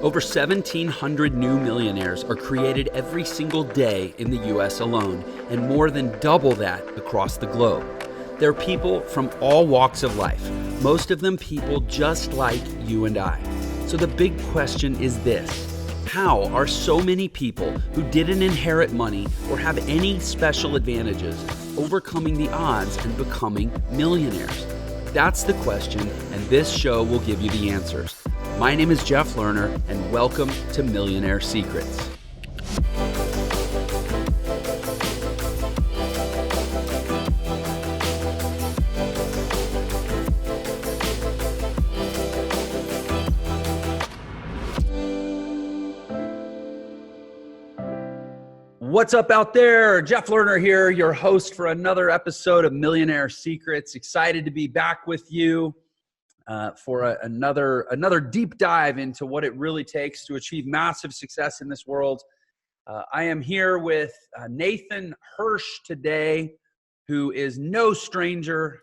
Over 1,700 new millionaires are created every single day in the US alone, and more than double that across the globe. They're people from all walks of life, most of them people just like you and I. So the big question is this: how are so many people who didn't inherit money or have any special advantages overcoming the odds and becoming millionaires? That's the question, and this show will give you the answers. My name is Jeff Lerner, and welcome to Millionaire Secrets. What's up out there? Jeff Lerner here, your host for another episode of Millionaire Secrets. Excited to be back with you for another deep dive into what it really takes to achieve massive success in this world. I am here with Nathan Hirsch today, who is no stranger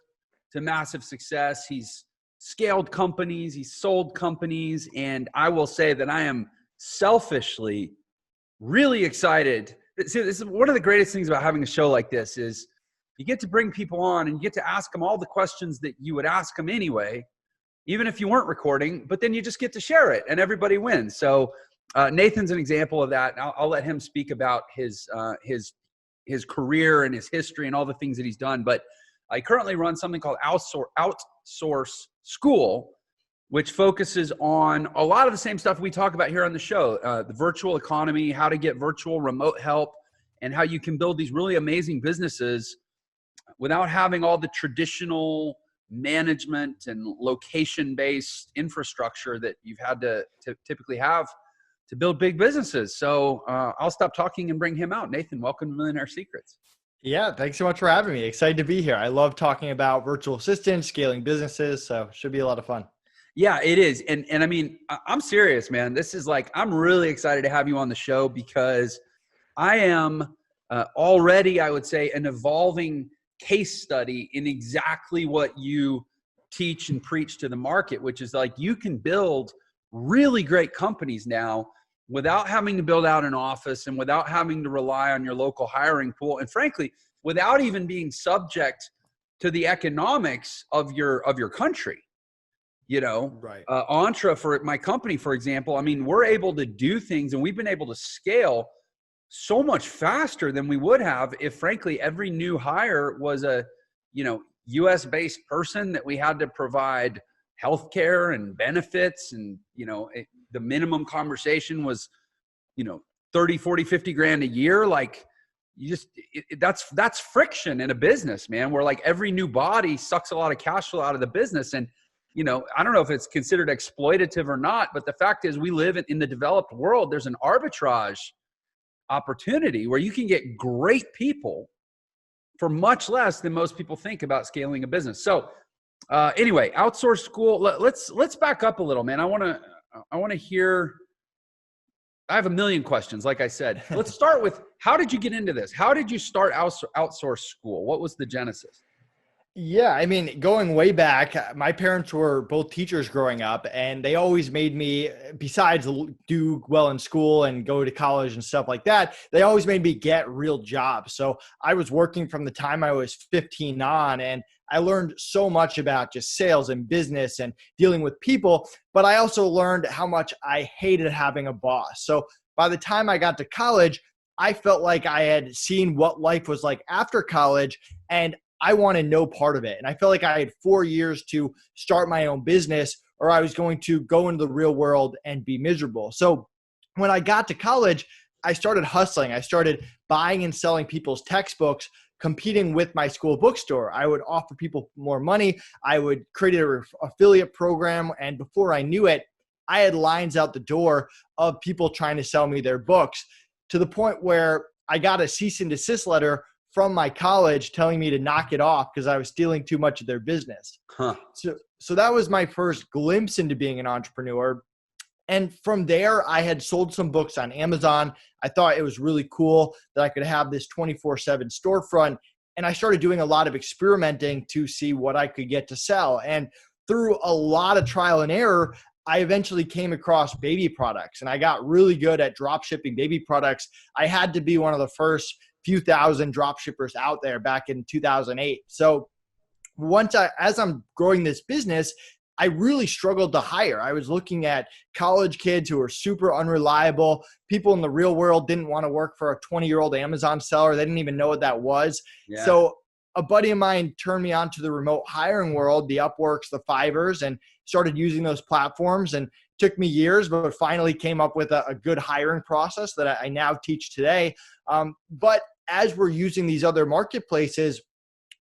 to massive success. He's scaled companies, he's sold companies, and I will say that I am selfishly really excited. See, this is one of the greatest things about having a show like this is you get to bring people on and you get to ask them all the questions that you would ask them anyway, even if you weren't recording, but then you just get to share it and everybody wins. So Nathan's an example of that. I'll let him speak about his career and his history and all the things that he's done. But I currently run something called Outsource School, which focuses on a lot of the same stuff we talk about here on the show, the virtual economy, how to get virtual remote help, and how you can build these really amazing businesses without having all the traditional management and location-based infrastructure that you've had to typically have to build big businesses. So I'll stop talking and bring him out. Nathan, welcome to Millionaire Secrets. Yeah, thanks so much for having me. Excited to be here. I love talking about virtual assistants, scaling businesses, so it should be a lot of fun. Yeah, it is. And I mean, I'm serious, man. This is like, I'm really excited to have you on the show because I am already, I would say, an evolving case study in exactly what you teach and preach to the market, which is like you can build really great companies now without having to build out an office and without having to rely on your local hiring pool. And frankly, without even being subject to the economics of your country. You know, right. Entra, for my company, for example, I mean, we're able to do things and we've been able to scale so much faster than we would have if, frankly, every new hire was a, US based person that we had to provide healthcare and benefits. And, the minimum conversation was, 30, 40, 50 grand a year. Like you just, that's friction in a business, man, where like every new body sucks a lot of cash flow out of the business. And, I don't know if it's considered exploitative or not, but the fact is we live in the developed world. There's an arbitrage opportunity where you can get great people for much less than most people think about scaling a business. So anyway, Outsource School, let's back up a little, man. I want to hear, I have a million questions, like I said. Let's start with, how did you get into this? How did you start Outsource School? What was the genesis? Yeah, I mean, going way back, my parents were both teachers growing up, and they always made me, besides do well in school and go to college and stuff like that, they always made me get real jobs. So I was working from the time I was 15 on, and I learned so much about just sales and business and dealing with people, but I also learned how much I hated having a boss. So by the time I got to college, I felt like I had seen what life was like after college, and I wanted no part of it. And I felt like I had 4 years to start my own business, or I was going to go into the real world and be miserable. So when I got to college, I started hustling. I started buying and selling people's textbooks, competing with my school bookstore. I would offer people more money. I would create an affiliate program. And before I knew it, I had lines out the door of people trying to sell me their books, to the point where I got a cease and desist letter from my college telling me to knock it off because I was stealing too much of their business. So that was my first glimpse into being an entrepreneur. And from there, I had sold some books on Amazon. I thought it was really cool that I could have this 24/7 storefront. And I started doing a lot of experimenting to see what I could get to sell. And through a lot of trial and error, I eventually came across baby products, and I got really good at drop shipping baby products. I had to be one of the first few thousand drop shippers out there back in 2008. So as I'm growing this business, I really struggled to hire. I was looking at college kids who were super unreliable. People in the real world didn't want to work for a 20-year-old Amazon seller. They didn't even know what that was. Yeah. So a buddy of mine turned me on to the remote hiring world, the Upworks, the Fivers, and started using those platforms. And took me years, but finally came up with a good hiring process that I now teach today. But as we're using these other marketplaces,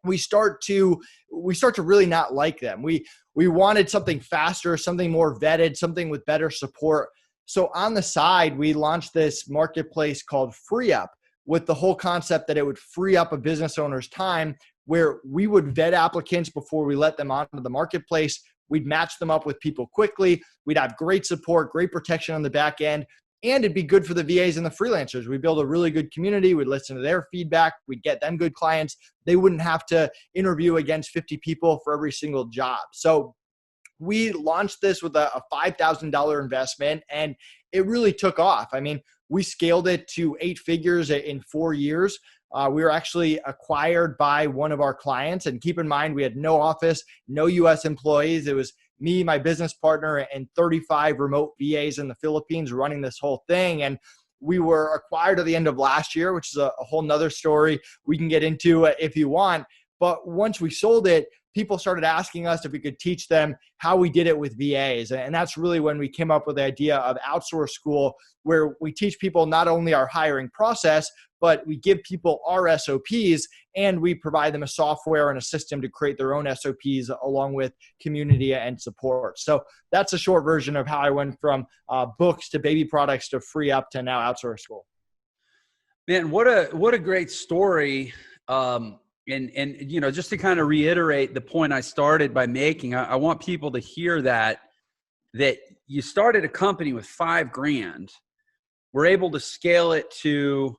we start to really not like them. We wanted something faster, something more vetted, something with better support. So on the side, we launched this marketplace called FreeUp, with the whole concept that it would free up a business owner's time, where we would vet applicants before we let them onto the marketplace. We'd match them up with people quickly. We'd have great support, great protection on the back end. And it'd be good for the VAs and the freelancers. We build a really good community. We'd listen to their feedback. We'd get them good clients. They wouldn't have to interview against 50 people for every single job. So we launched this with a $5,000 investment, and it really took off. I mean, we scaled it to 8 figures in 4 years. We were actually acquired by one of our clients. And keep in mind, we had no office, no US employees. It was me, my business partner, and 35 remote VAs in the Philippines running this whole thing. And we were acquired at the end of last year, which is a whole nother story we can get into if you want. But once we sold it, people started asking us if we could teach them how we did it with VAs. And that's really when we came up with the idea of Outsource School, where we teach people not only our hiring process, but we give people our SOPs, and we provide them a software and a system to create their own SOPs along with community and support. So that's a short version of how I went from books to baby products to FreeUp to now Outsource School. Man, what a great story. And you know, just to kind of reiterate the point I started by making, I want people to hear that you started a company with $5,000. We're able to scale it to,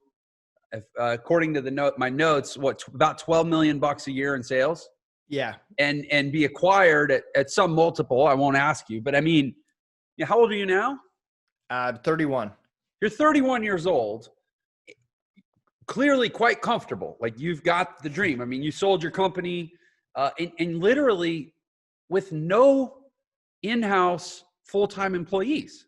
according to my notes, about $12 million a year in sales. Yeah. And be acquired at some multiple. I won't ask you, but I mean, how old are you now? 31. You're 31 years old. Clearly quite comfortable. Like, you've got the dream. I mean, you sold your company and literally with no in-house full-time employees.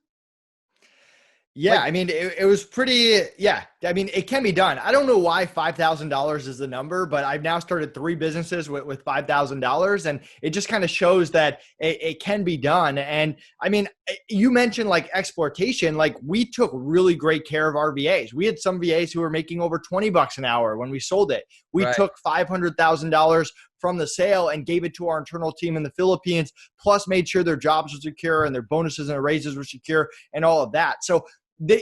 Yeah, I mean, it was pretty, yeah. I mean, it can be done. I don't know why $5,000 is the number, but I've now started 3 businesses with $5,000, and it just kind of shows that it can be done. And I mean, you mentioned like exploitation. Like, we took really great care of our VAs. We had some VAs who were making over $20 an hour when we sold it. We took $500,000 from the sale and gave it to our internal team in the Philippines, plus made sure their jobs were secure and their bonuses and their raises were secure and all of that. So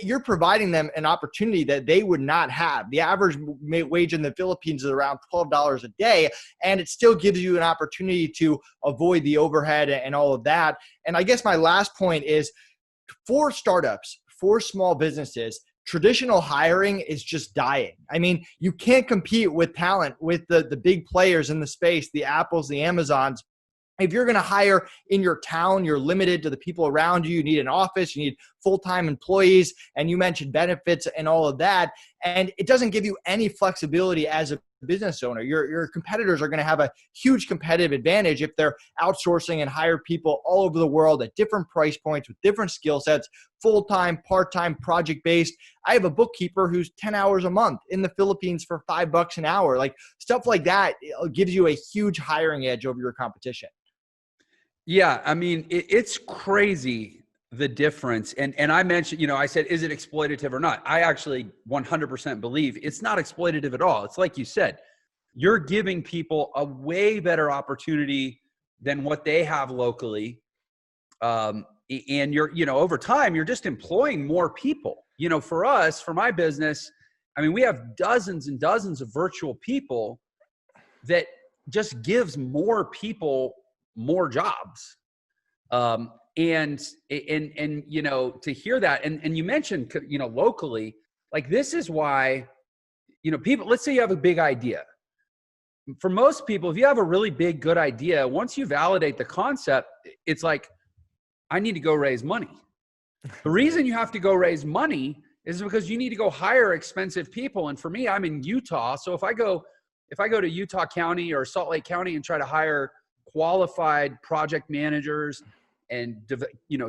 you're providing them an opportunity that they would not have. The average wage in the Philippines is around $12 a day, and it still gives you an opportunity to avoid the overhead and all of that. And I guess my last point is, for startups, for small businesses, traditional hiring is just dying. I mean, you can't compete with talent with the big players in the space, the Apples, the Amazons. If you're going to hire in your town, you're limited to the people around you. You need an office, you need full-time employees, and you mentioned benefits and all of that. And it doesn't give you any flexibility as a business owner. Your competitors are going to have a huge competitive advantage if they're outsourcing and hire people all over the world at different price points with different skill sets, full-time, part-time, project-based. I have a bookkeeper who's 10 hours a month in the Philippines for $5 an hour. Like, stuff like that gives you a huge hiring edge over your competition. Yeah, I mean, it's crazy, the difference. And I mentioned, I said, is it exploitative or not? I actually 100% believe it's not exploitative at all. It's like you said, you're giving people a way better opportunity than what they have locally. And you're, over time, you're just employing more people. For us, for my business, I mean, we have dozens and dozens of virtual people that just gives more people more jobs. And to hear that, and you mentioned, locally, like, this is why, people, let's say you have a big idea. For most people, if you have a really big, good idea, once you validate the concept, it's like, I need to go raise money. The reason you have to go raise money is because you need to go hire expensive people. And for me, I'm in Utah. So if I go to Utah County or Salt Lake County and try to hire qualified project managers and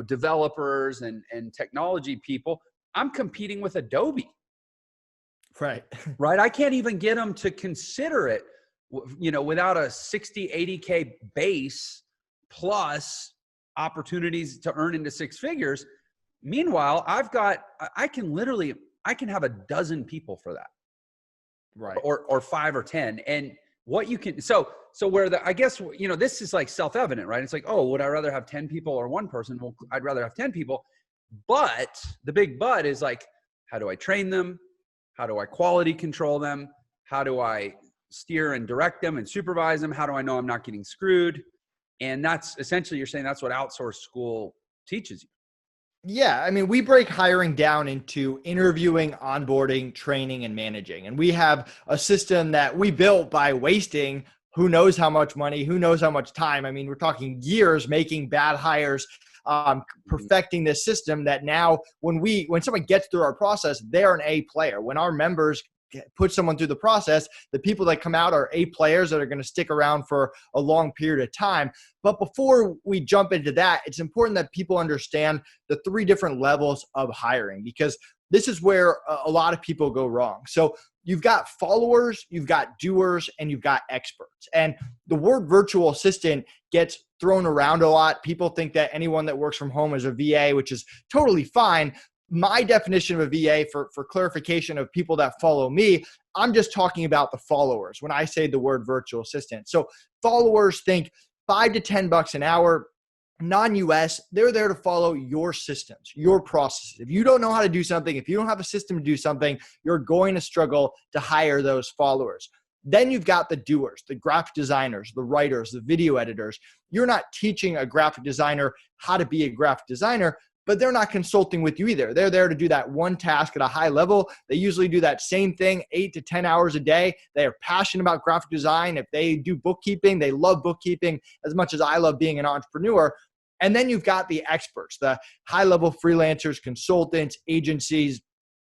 developers and technology people, I'm competing with Adobe. Right. Right. I can't even get them to consider it, without a 60, 80K base plus opportunities to earn into six figures. Meanwhile, I can have a dozen people for that. Right. Or 5 or 10. And what you can, so where this is like self-evident, right? It's like, oh, would I rather have 10 people or one person? Well, I'd rather have 10 people. But the big but is like, how do I train them? How do I quality control them? How do I steer and direct them and supervise them? How do I know I'm not getting screwed? And that's essentially, you're saying that's what outsource school teaches you. Yeah. I mean, we break hiring down into interviewing, onboarding, training, and managing. And we have a system that we built by wasting who knows how much money, who knows how much time. I mean, we're talking years making bad hires, perfecting this system that now when someone gets through our process, they're an A player. When our members put someone through the process, the people that come out are A players that are going to stick around for a long period of time. But before we jump into that, it's important that people understand the 3 different levels of hiring, because this is where a lot of people go wrong. So you've got followers, you've got doers, and you've got experts. And the word virtual assistant gets thrown around a lot. People think that anyone that works from home is a VA, which is totally fine. My definition of a VA, for clarification of people that follow me, I'm just talking about the followers when I say the word virtual assistant. So followers think $5 to $10 an hour, non-US, they're there to follow your systems, your processes. If you don't know how to do something, if you don't have a system to do something, you're going to struggle to hire those followers. Then you've got the doers, the graphic designers, the writers, the video editors. You're not teaching a graphic designer how to be a graphic designer, but they're not consulting with you either. They're there to do that one task at a high level. They usually do that same thing 8 to 10 hours a day. They are passionate about graphic design. If they do bookkeeping, they love bookkeeping as much as I love being an entrepreneur. And then you've got the experts, the high-level freelancers, consultants, agencies.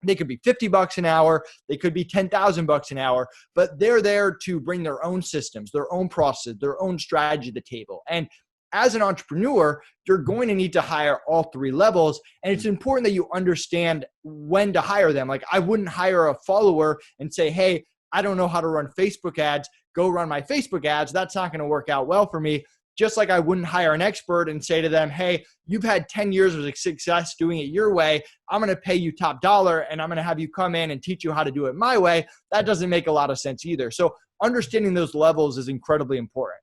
They could be $50 an hour. They could be $10,000 an hour, but they're there to bring their own systems, their own processes, their own strategy to the table. And as an entrepreneur, you're going to need to hire all 3 levels. And it's important that you understand when to hire them. Like, I wouldn't hire a follower and say, hey, I don't know how to run Facebook ads. Go run my Facebook ads. That's not going to work out well for me. Just like I wouldn't hire an expert and say to them, hey, you've had 10 years of success doing it your way. I'm going to pay you top dollar and I'm going to have you come in and teach you how to do it my way. That doesn't make a lot of sense either. So understanding those levels is incredibly important.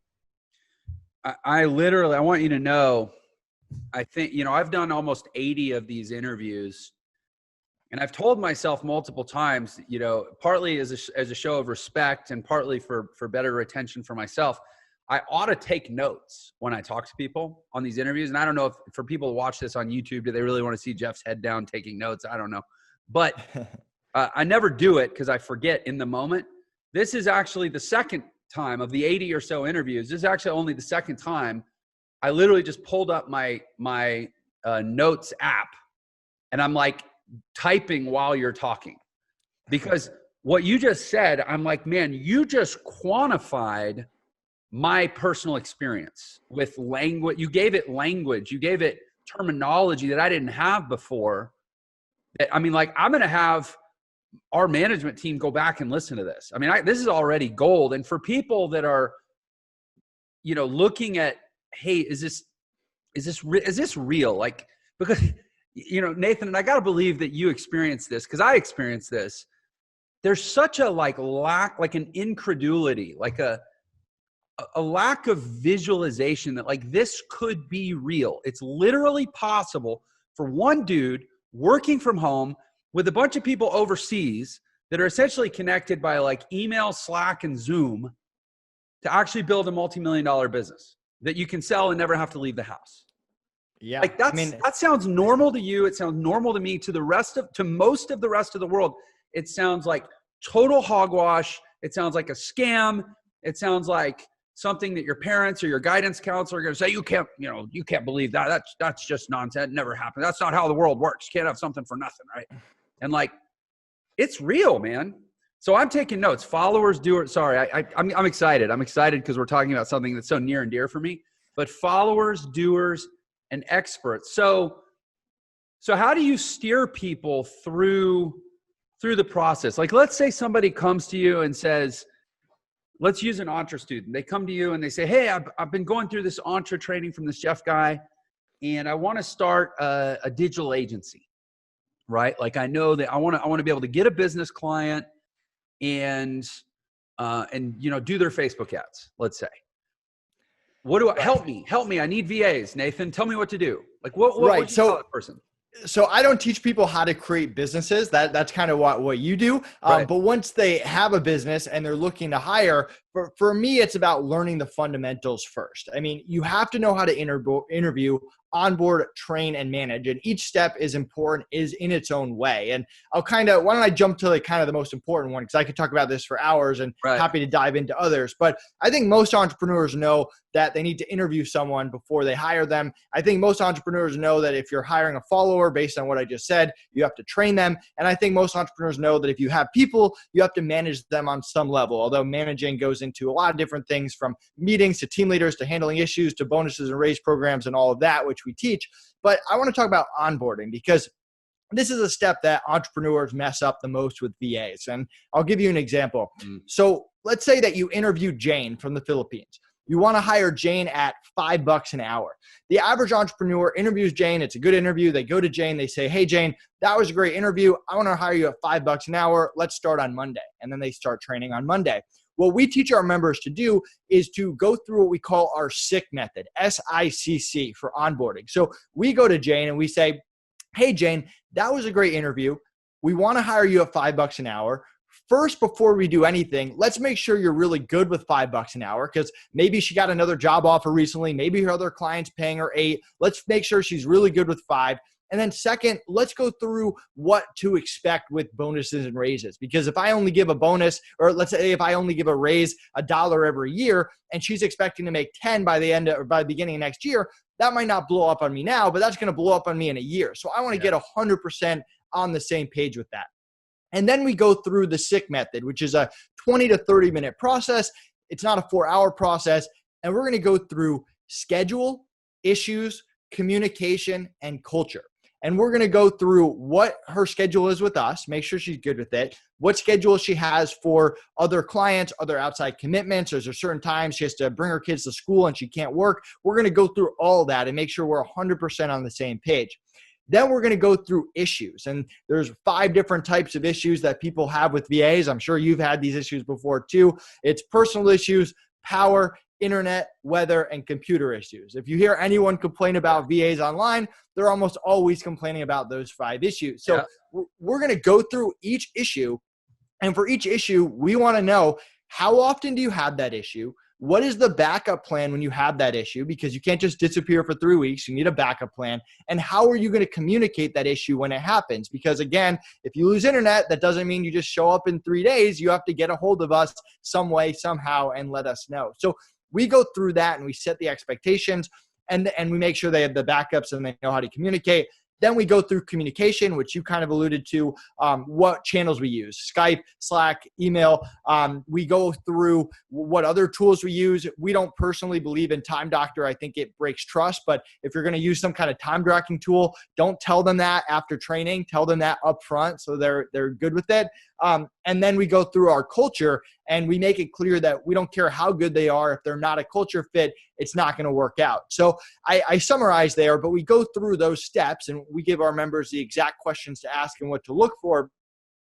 I want you to know, I think, I've done almost 80 of these interviews, and I've told myself multiple times, partly as a show of respect and partly for better retention for myself, I ought to take notes when I talk to people on these interviews. And I don't know if for people who watch this on YouTube, do they really want to see Jeff's head down taking notes? I don't know. But I never do it because I forget in the moment. This is actually the second time of the 80 or so interviews. This is actually only the second time I literally just pulled up my notes app and I'm like typing while you're talking, because what you just said, I'm like, man, you just quantified my personal experience with language. You gave it language. You gave it terminology that I didn't have before. I'm going to have our management team go back and listen to this. This is already gold. And for people that are, looking at, hey, is this real? Like, because, Nathan, and I got to believe that you experienced this, because I experienced this. There's such a lack, like an incredulity, like a lack of visualization that this could be real. It's literally possible for one dude working from home with a bunch of people overseas that are essentially connected by email, Slack, and Zoom to actually build a multi-million-dollar business that you can sell and never have to leave the house. Yeah. That sounds normal to you. It sounds normal to me. To most of the rest of the world, it sounds like total hogwash. It sounds like a scam. It sounds like something that your parents or your guidance counselor are going to say, you can't believe that. That's just nonsense. It never happened. That's not how the world works. You can't have something for nothing, right? And like, it's real, man. So I'm taking notes. Followers, doers. Sorry, I'm excited. I'm excited because we're talking about something that's so near and dear for me. But followers, doers, and experts. So how do you steer people through the process? Like, let's say somebody comes to you and says, let's use an entre student. They come to you and they say, hey, I've been going through this entre training from this Jeff guy, and I want to start a digital agency, right? Like, I know that I want to be able to get a business client and do their Facebook ads, let's say. Help me. I need VAs, Nathan. Tell me what to do. Like, what would you tell that person? So I don't teach people how to create businesses. That's kind of what you do. Right. But once they have a business and they're looking to hire, for me, it's about learning the fundamentals first. I mean, you have to know how to interview, onboard, train, and manage. And each step is important, is in its own way. And why don't I jump to the most important one? Because I could talk about this for hours and happy to dive into others. But I think most entrepreneurs know that they need to interview someone before they hire them. I think most entrepreneurs know that if you're hiring a follower, based on what I just said, you have to train them. And I think most entrepreneurs know that if you have people, you have to manage them on some level. Although managing goes into a lot of different things, from meetings to team leaders to handling issues to bonuses and raise programs and all of that, which we teach. But I want to talk about onboarding, because this is a step that entrepreneurs mess up the most with VAs. And I'll give you an example. So let's say that you interview Jane from the Philippines. You want to hire Jane at $5 an hour. The average entrepreneur interviews Jane. It's a good interview. They go to Jane. They say, hey, Jane, that was a great interview. I want to hire you at $5 an hour. Let's start on Monday. And then they start training on Monday. What we teach our members to do is to go through what we call our SICK method, SICC, for onboarding. So we go to Jane and we say, hey, Jane, that was a great interview. We want to hire you at $5 an hour. First, before we do anything, let's make sure you're really good with $5 an hour, because maybe she got another job offer recently. Maybe her other client's paying her $8. Let's make sure she's really good with $5. And then second, let's go through what to expect with bonuses and raises. Because if I only give a bonus, or let's say if I only give a raise $1 every year, and she's expecting to make 10 by the beginning of next year, that might not blow up on me now, but that's going to blow up on me in a year. So I want to get 100% on the same page with that. And then we go through the SICK method, which is a 20 to 30 minute process. It's not a 4-hour process. And we're going to go through schedule, issues, communication, and culture. And we're going to go through what her schedule is with us, make sure she's good with it, what schedule she has for other clients, other outside commitments. There's a certain time she has to bring her kids to school and she can't work. We're going to go through all that and make sure we're 100% on the same page. Then we're going to go through issues. And there's 5 different types of issues that people have with VAs. I'm sure you've had these issues before too. It's personal issues, power, internet, weather, and computer issues. If you hear anyone complain about VAs online, they're almost always complaining about those 5 issues. So we're going to go through each issue. And for each issue, we want to know, how often do you have that issue? What is the backup plan when you have that issue? Because you can't just disappear for 3 weeks. You need a backup plan. And how are you going to communicate that issue when it happens? Because again, if you lose internet, that doesn't mean you just show up in 3 days. You have to get a hold of us some way, somehow, and let us know. So we go through that and we set the expectations, and we make sure they have the backups and they know how to communicate. Then we go through communication, which you kind of alluded to, what channels we use, Skype, Slack, email. We go through what other tools we use. We don't personally believe in Time Doctor. I think it breaks trust. But if you're going to use some kind of time tracking tool, don't tell them that after training. Tell them that up front so they're good with it. And then we go through our culture and we make it clear that we don't care how good they are. If they're not a culture fit, it's not going to work out. So I summarize there, but we go through those steps and we give our members the exact questions to ask and what to look for.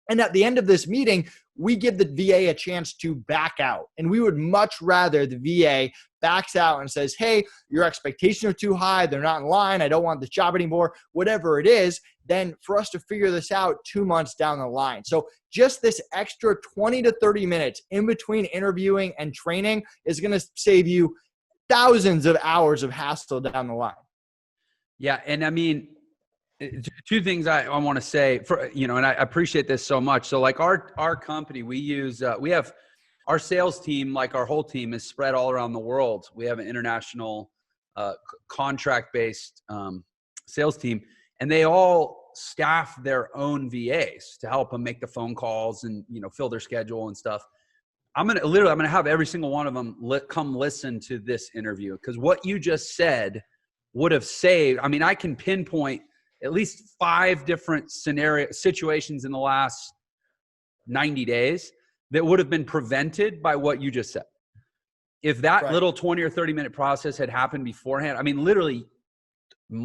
And at the end of this meeting, we give the VA a chance to back out. And we would much rather the VA backs out and says, hey, your expectations are too high. They're not in line. I don't want this job anymore, whatever it is, than for us to figure this out 2 months down the line. So just this extra 20 to 30 minutes in between interviewing and training is going to save you thousands of hours of hassle down the line. Yeah. And I mean, 2 things I want to say, and I appreciate this so much. So like our company, we use, we have our sales team, like our whole team, is spread all around the world. We have an international contract-based sales team, and they all staff their own VAs to help them make the phone calls and, fill their schedule and stuff. I'm going to have every single one of them come listen to this interview, because what you just said would have saved. I mean, I can pinpoint at least 5 different situations in the last 90 days that would have been prevented by what you just said. If that little 20 or 30 minute process had happened beforehand, I mean, literally,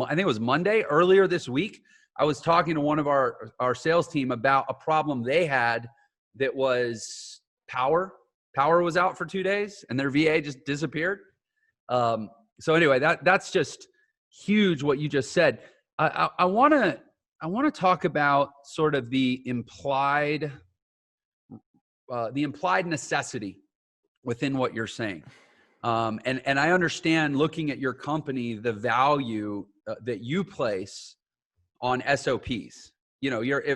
I think it was Monday earlier this week, I was talking to one of our sales team about a problem they had that was power. Power was out for 2 days and their VA just disappeared. So anyway, that's just huge what you just said. I want to talk about sort of the implied necessity within what you're saying. And I understand, looking at your company, the value that you place on SOPs.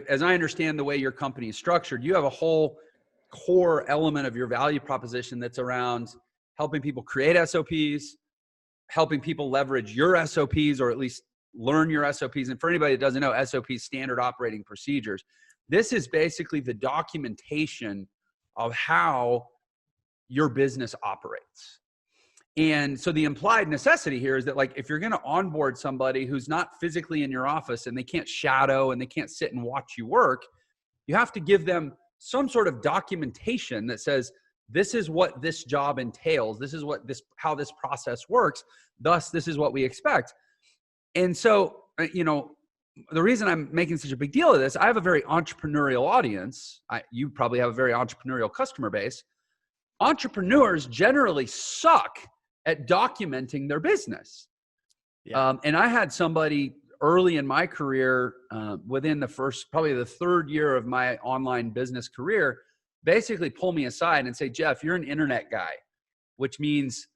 As I understand the way your company is structured, you have a whole core element of your value proposition that's around helping people create SOPs, helping people leverage your SOPs, or at least learn your SOPs. And for anybody that doesn't know, SOPs, standard operating procedures. This is basically the documentation of how your business operates. And so the implied necessity here is that, like, if you're going to onboard somebody who's not physically in your office and they can't shadow and they can't sit and watch you work, you have to give them some sort of documentation that says, this is what this job entails. This is how this process works. Thus, this is what we expect. And so, the reason I'm making such a big deal of this, I have a very entrepreneurial audience. You probably have a very entrepreneurial customer base. Entrepreneurs generally suck at documenting their business. Yeah. And I had somebody early in my career, within probably the 3rd year of my online business career, basically pull me aside and say, Jeff, you're an internet guy, which means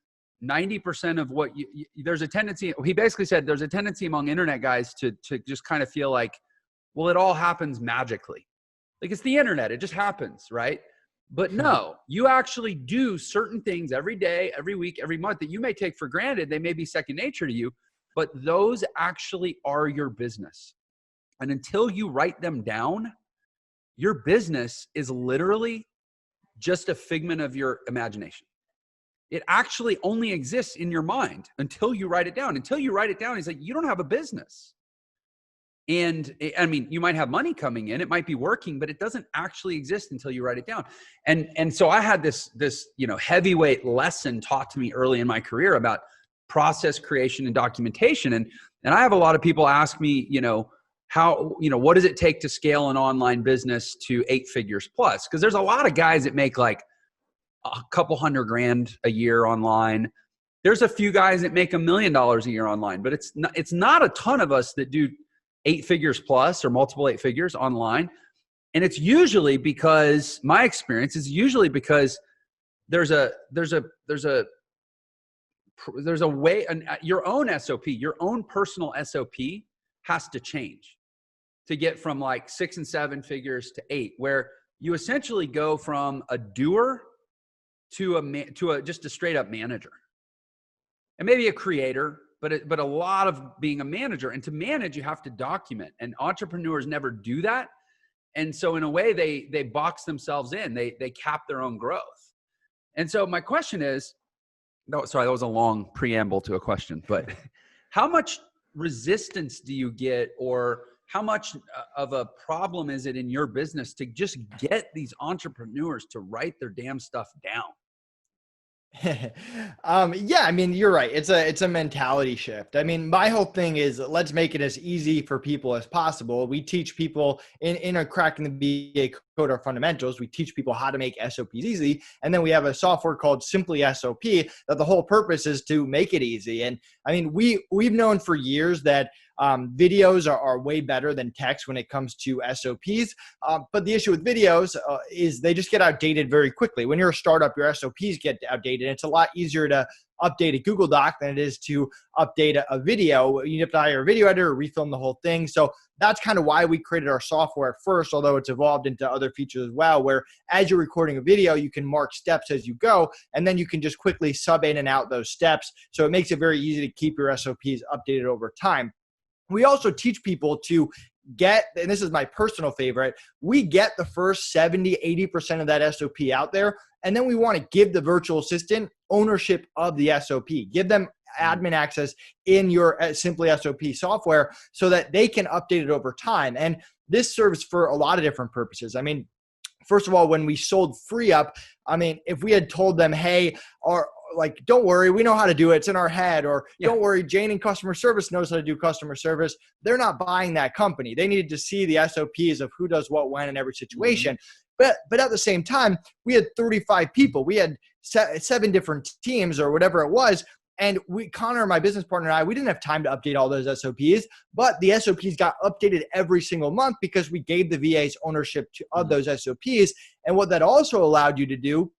90% of what there's a tendency, he basically said, there's a tendency among internet guys to just kind of feel like, well, it all happens magically. Like, it's the internet, it just happens, right? But no, you actually do certain things every day, every week, every month that you may take for granted. They may be second nature to you, but those actually are your business. And until you write them down, your business is literally just a figment of your imagination. It actually only exists in your mind until you write it down. Until you write it down, it's like, you don't have a business. And I mean, you might have money coming in, it might be working, but it doesn't actually exist until you write it down. And so I had this heavyweight lesson taught to me early in my career about process creation and documentation. And I have a lot of people ask me, what does it take to scale an online business to 8 figures plus? Because there's a lot of guys that make like a couple $100,000 a year online. There's a few guys that make $1 million a year online, but it's not a ton of us that do 8 figures plus or multiple 8 figures online. And it's usually because, my experience is usually because there's a way, your own SOP, your own personal SOP has to change to get from like 6 and 7 figures to 8, where you essentially go from a doer to just a straight up manager, and maybe a creator, but a lot of being a manager. And to manage, you have to document, and entrepreneurs never do that. And so in a way, they box themselves in, they cap their own growth. And so my question is, sorry, that was a long preamble to a question, but how much resistance do you get, or how much of a problem is it in your business to just get these entrepreneurs to write their damn stuff down? Yeah, I mean, you're right. It's a mentality shift. I mean, my whole thing is, let's make it as easy for people as possible. We teach people in a Cracking the BA Code, our fundamentals, we teach people how to make SOPs easy. And then we have a software called Simply SOP that the whole purpose is to make it easy. And I mean, we've known for years that videos are way better than text when it comes to SOPs. But the issue with videos is they just get outdated very quickly. When you're a startup, your SOPs get outdated. It's a lot easier to update a Google Doc than it is to update a video. You have to hire a video editor, refilm the whole thing. So that's kind of why we created our software first, although it's evolved into other features as well, where as you're recording a video, you can mark steps as you go, and then you can just quickly sub in and out those steps. So it makes it very easy to keep your SOPs updated over time. We also teach people to get, and this is my personal favorite, we get the first 70, 80% of that SOP out there. And then we want to give the virtual assistant ownership of the SOP, give them admin access in your Simply SOP software so that they can update it over time. And this serves for a lot of different purposes. I mean, first of all, when we sold FreeUp, I mean, if we had told them, hey, don't worry, we know how to do it, it's in our head, or don't worry, Jane in customer service knows how to do customer service, they're not buying that company. They needed to see the SOPs of who does what, when in every situation. But at the same time, we had 35 people. We had 7 different teams or whatever it was. And Connor, my business partner, and I, we didn't have time to update all those SOPs, but the SOPs got updated every single month because we gave the VAs ownership of those SOPs. And what that also allowed you to do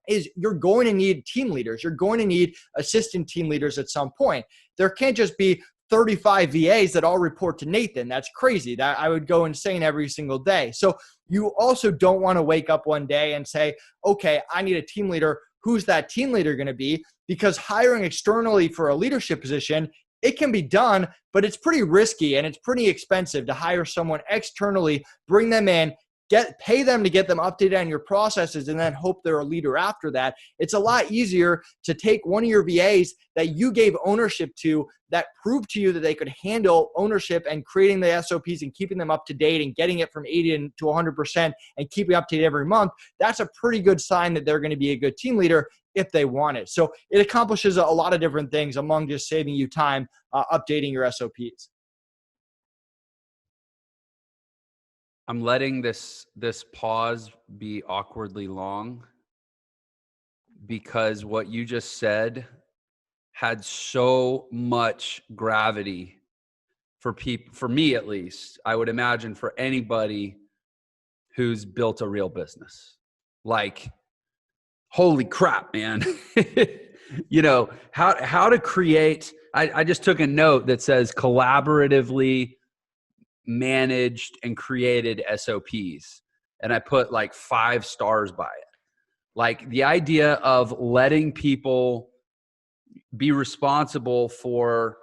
is you're going to need team leaders. You're going to need assistant team leaders at some point. There can't just be 35 VAs that all report to Nathan. That's crazy. That I would go insane every single day. So you also don't want to wake up one day and say, okay, I need a team leader. Who's that team leader going to be? Because hiring externally for a leadership position, it can be done, but it's pretty risky and it's pretty expensive to hire someone externally, bring them in, pay them to get them updated on your processes, and then hope they're a leader after that. It's a lot easier to take one of your VAs that you gave ownership to, that proved to you that they could handle ownership and creating the SOPs and keeping them up to date and getting it from 80 to 100% and keeping updated every month. That's a pretty good sign that they're going to be a good team leader if they want it. So it accomplishes a lot of different things among just saving you time updating your SOPs. I'm letting this pause be awkwardly long because what you just said had so much gravity for people, for me at least. I would imagine for anybody who's built a real business. Like, holy crap, man. You know, how to create, I just took a note that says collaboratively managed and created SOPs. And I put like 5 stars by it. Like the idea of letting people be responsible for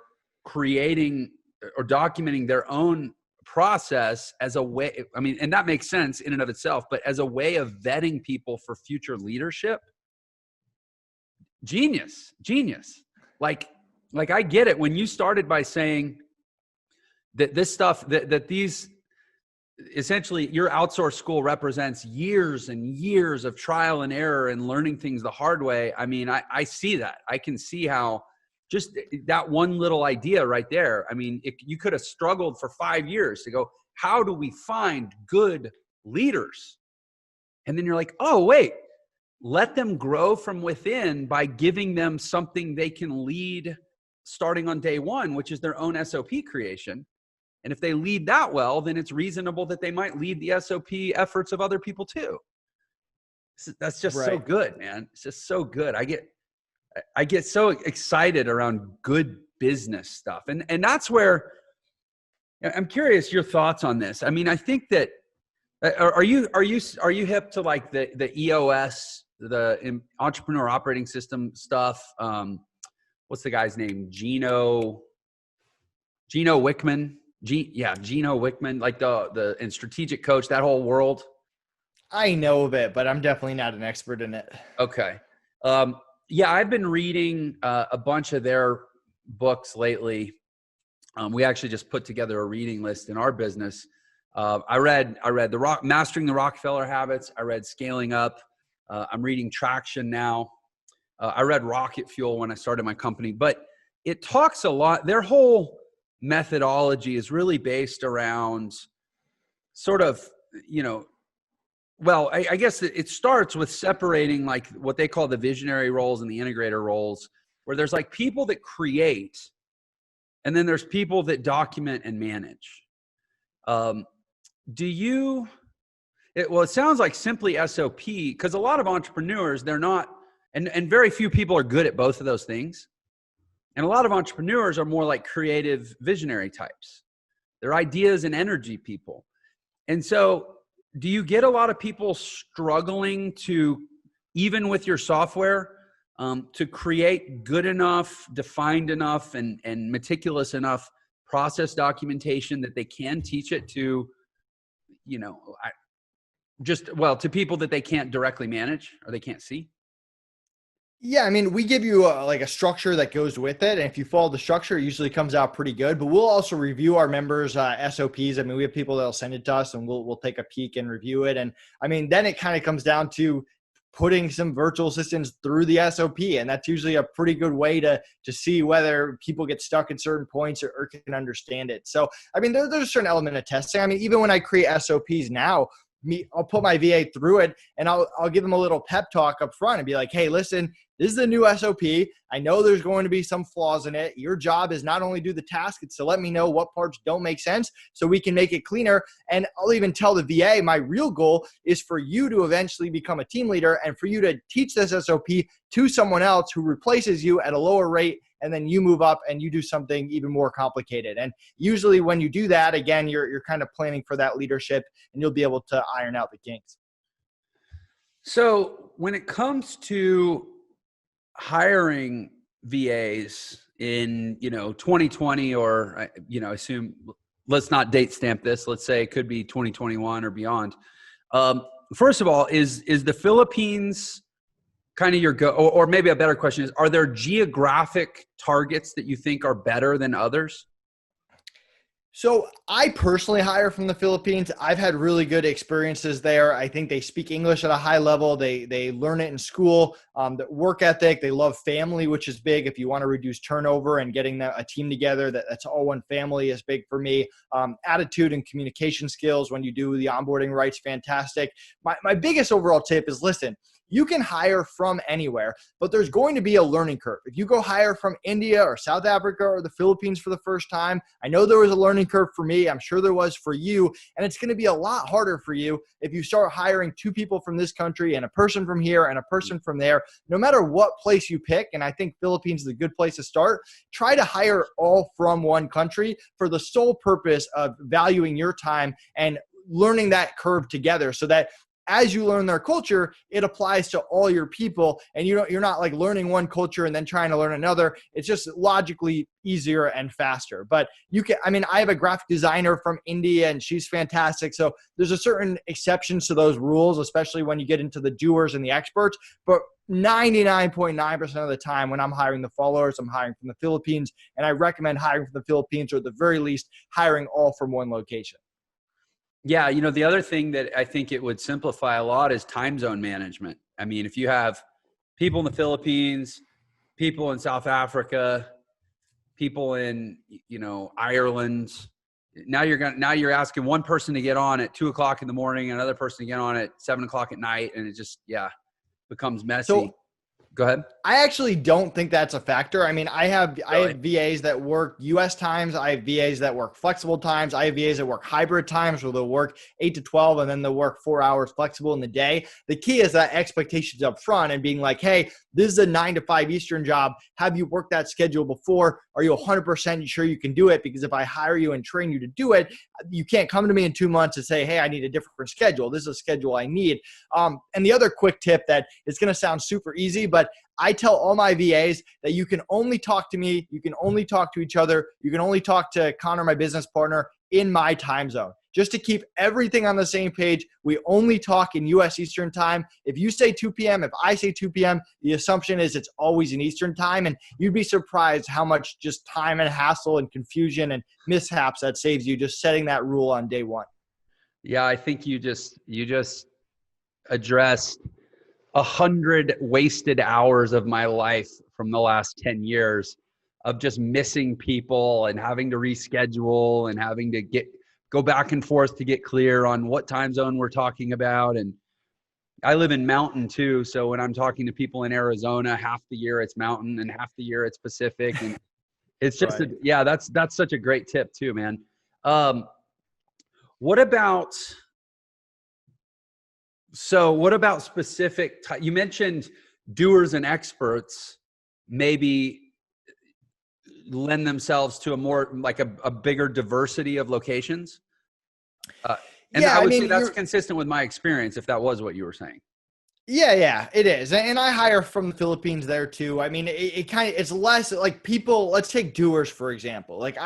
creating or documenting their own process as a way, I mean, and that makes sense in and of itself, but as a way of vetting people for future leadership, genius. Like I get it when you started by saying that this stuff, that these, essentially your outsourced school represents years and years of trial and error and learning things the hard way. I mean, I see that. I can see how just that one little idea right there. I mean, you could have struggled for 5 years to go, how do we find good leaders? And then you're like, oh, wait, let them grow from within by giving them something they can lead starting on day one, which is their own SOP creation. And if they lead that well, then it's reasonable that they might lead the SOP efforts of other people too. That's just so good, man. It's just so good. I get so excited around good business stuff. And that's where I'm curious your thoughts on this. I mean, I think that, are you hip to like the EOS, the Entrepreneur Operating System stuff? What's the guy's name? Gino Wickman. Gino Wickman, like the and strategic coach, that whole world. I know of it, but I'm definitely not an expert in it. Okay. Yeah, I've been reading a bunch of their books lately. We actually just put together a reading list in our business. I read Mastering the Rockefeller Habits. I read Scaling Up. I'm reading Traction now. I read Rocket Fuel when I started my company, but it talks a lot. Their whole methodology is really based around sort of, well, I guess it starts with separating like what they call the visionary roles and the integrator roles, where there's like people that create, and then there's people that document and manage. It sounds like Simply SOP, because a lot of entrepreneurs, they're not, And very few people are good at both of those things. And a lot of entrepreneurs are more like creative visionary types. They're ideas and energy people. And so do you get a lot of people struggling to, even with your software, to create good enough, defined enough, and meticulous enough process documentation that they can teach it to, to people that they can't directly manage or they can't see? Yeah, I mean, we give you like a structure that goes with it. And if you follow the structure, it usually comes out pretty good. But we'll also review our members' SOPs. I mean, we have people that'll send it to us and we'll take a peek and review it. And I mean, then it kind of comes down to putting some virtual assistants through the SOP. And that's usually a pretty good way to see whether people get stuck at certain points or can understand it. So, I mean, there's a certain element of testing. I mean, even when I create SOPs now, I'll put my VA through it and I'll give them a little pep talk up front and be like, hey, listen, this is the new SOP. I know there's going to be some flaws in it. Your job is not only do the task, it's to let me know what parts don't make sense so we can make it cleaner. And I'll even tell the VA, my real goal is for you to eventually become a team leader and for you to teach this SOP to someone else who replaces you at a lower rate. And then you move up and you do something even more complicated. And usually when you do that, again, you're kind of planning for that leadership and you'll be able to iron out the kinks. So when it comes to hiring VAs in, 2020 or, assume, let's not date stamp this. Let's say it could be 2021 or beyond. First of all, is the Philippines kind of your go, or maybe a better question is, are there geographic targets that you think are better than others? So I personally hire from the Philippines. I've had really good experiences there. I think they speak English at a high level. They learn it in school. The work ethic, they love family, which is big. If you want to reduce turnover and getting a team together, that's all one family is big for me. Attitude and communication skills when you do the onboarding right's fantastic. My biggest overall tip is, listen, you can hire from anywhere, but there's going to be a learning curve. If you go hire from India or South Africa or the Philippines for the first time, I know there was a learning curve for me. I'm sure there was for you. And it's going to be a lot harder for you if you start hiring two people from this country and a person from here and a person from there. No matter what place you pick, and I think Philippines is a good place to start, try to hire all from one country for the sole purpose of valuing your time and learning that curve together so that as you learn their culture, it applies to all your people, and you're not like learning one culture and then trying to learn another. It's just logically easier and faster. But I have a graphic designer from India and she's fantastic. So there's a certain exceptions to those rules, especially when you get into the doers and the experts. But 99.9% of the time when I'm hiring the followers, I'm hiring from the Philippines, and I recommend hiring from the Philippines, or at the very least, hiring all from one location. Yeah, the other thing that I think it would simplify a lot is time zone management. I mean, if you have people in the Philippines, people in South Africa, people in, Ireland, now you're asking one person to get on at 2:00 in the morning, another person to get on at 7:00 at night, and it just becomes messy. So, go ahead. I actually don't think that's a factor. I mean, I have VAs that work US times. I have VAs that work flexible times. I have VAs that work hybrid times where they'll work 8 to 12 and then they'll work 4 hours flexible in the day. The key is that expectations up front and being like, hey, this is a 9 to 5 Eastern job. Have you worked that schedule before? Are you 100% sure you can do it? Because if I hire you and train you to do it, you can't come to me in 2 months and say, hey, I need a different schedule. This is a schedule I need. And the other quick tip that is going to sound super easy, but I tell all my VAs that you can only talk to me, you can only talk to each other, you can only talk to Connor, my business partner, in my time zone. Just to keep everything on the same page, we only talk in US Eastern time. If you say 2 p.m., if I say 2 p.m., the assumption is it's always in Eastern time, and you'd be surprised how much just time and hassle and confusion and mishaps that saves you just setting that rule on day one. Yeah, I think you just addressed 100 wasted hours of my life from the last 10 years of just missing people and having to reschedule and having to go back and forth to get clear on what time zone we're talking about. And I live in Mountain too. So when I'm talking to people in Arizona, half the year it's Mountain and half the year it's Pacific. And it's just, right. That's such a great tip too, man. What about specific, you mentioned doers and experts maybe lend themselves to a more like a bigger diversity of locations. And yeah, I would say that's consistent with my experience, if that was what you were saying. Yeah, it is. And I hire from the Philippines there too. I mean, it's less like people, let's take Doers, for example. Like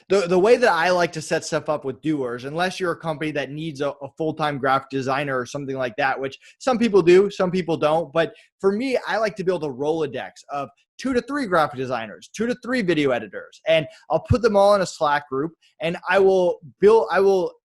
the way that I like to set stuff up with Doers, unless you're a company that needs a full-time graphic designer or something like that, which some people do, some people don't. But for me, I like to build a Rolodex of 2 to 3 graphic designers, 2 to 3 video editors, and I'll put them all in a Slack group, and I will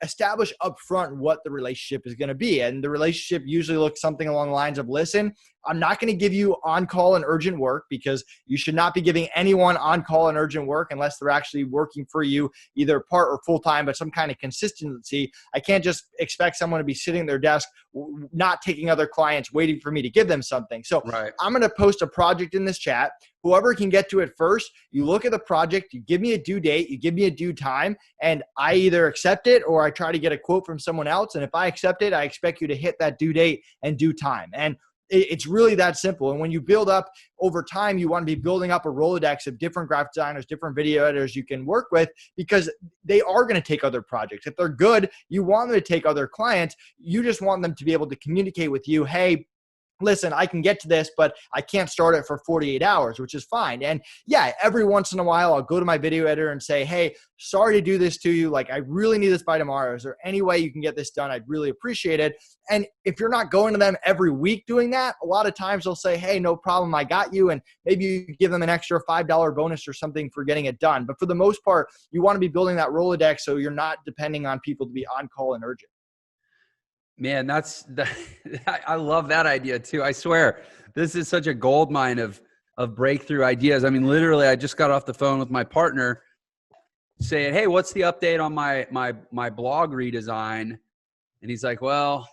establish upfront what the relationship is going to be. And the relationship usually looks something along the lines of, listen, I'm not going to give you on-call and urgent work, because you should not be giving anyone on-call and urgent work unless they're actually working for you, either part or full-time, but some kind of consistency. I can't just expect someone to be sitting at their desk, not taking other clients, waiting for me to give them something. So I'm going to post a project in this chat. Whoever can get to it first, you look at the project, you give me a due date, you give me a due time, and I either accept it or I try to get a quote from someone else. And if I accept it, I expect you to hit that due date and due time. And it's really that simple. And when you build up over time, you want to be building up a Rolodex of different graphic designers, different video editors you can work with, because they are going to take other projects. If they're good, you want them to take other clients. You just want them to be able to communicate with you, hey, listen, I can get to this, but I can't start it for 48 hours, which is fine. And yeah, every once in a while, I'll go to my video editor and say, hey, sorry to do this to you. Like, I really need this by tomorrow. Is there any way you can get this done? I'd really appreciate it. And if you're not going to them every week doing that, a lot of times they'll say, hey, no problem, I got you. And maybe you give them an extra $5 bonus or something for getting it done. But for the most part, you want to be building that Rolodex so you're not depending on people to be on call and urgent. Man, I love that idea too. I swear, this is such a gold mine of breakthrough ideas. I mean, literally, I just got off the phone with my partner saying, hey, what's the update on my blog redesign? And he's like, well,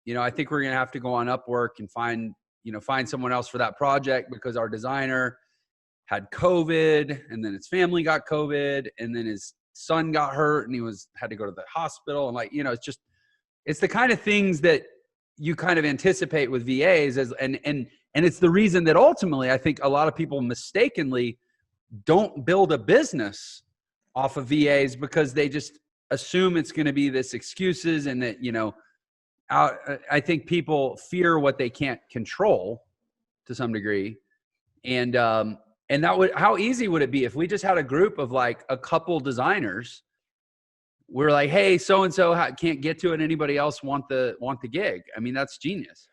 I think we're going to have to go on Upwork and find someone else for that project, because our designer had COVID, and then his family got COVID, and then his son got hurt and he had to go to the hospital. And it's the kind of things that you kind of anticipate with VAs and it's the reason that ultimately I think a lot of people mistakenly don't build a business off of VAs, because they just assume it's going to be this excuses, and that, I think people fear what they can't control to some degree. And how easy would it be if we just had a group of like a couple designers? We're like, hey, so-and-so can't get to it. Anybody else want the gig? I mean, that's genius.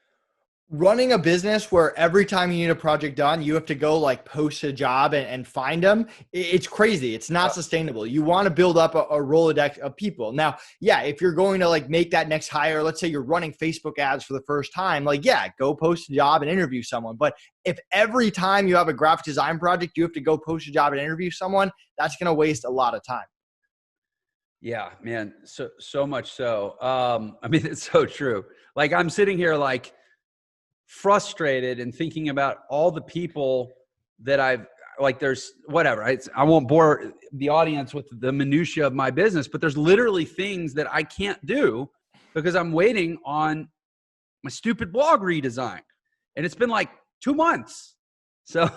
Running a business where every time you need a project done, you have to go like post a job and find them. It's crazy. It's not sustainable. You want to build up a Rolodex of people. Now, yeah, if you're going to like make that next hire, let's say you're running Facebook ads for the first time, like, yeah, go post a job and interview someone. But if every time you have a graphic design project, you have to go post a job and interview someone, that's going to waste a lot of time. Yeah, man. So much so. I mean, it's so true. Like, I'm sitting here like frustrated and thinking about all the people that there's whatever. I won't bore the audience with the minutia of my business, but there's literally things that I can't do because I'm waiting on my stupid blog redesign. And it's been like 2 months. So,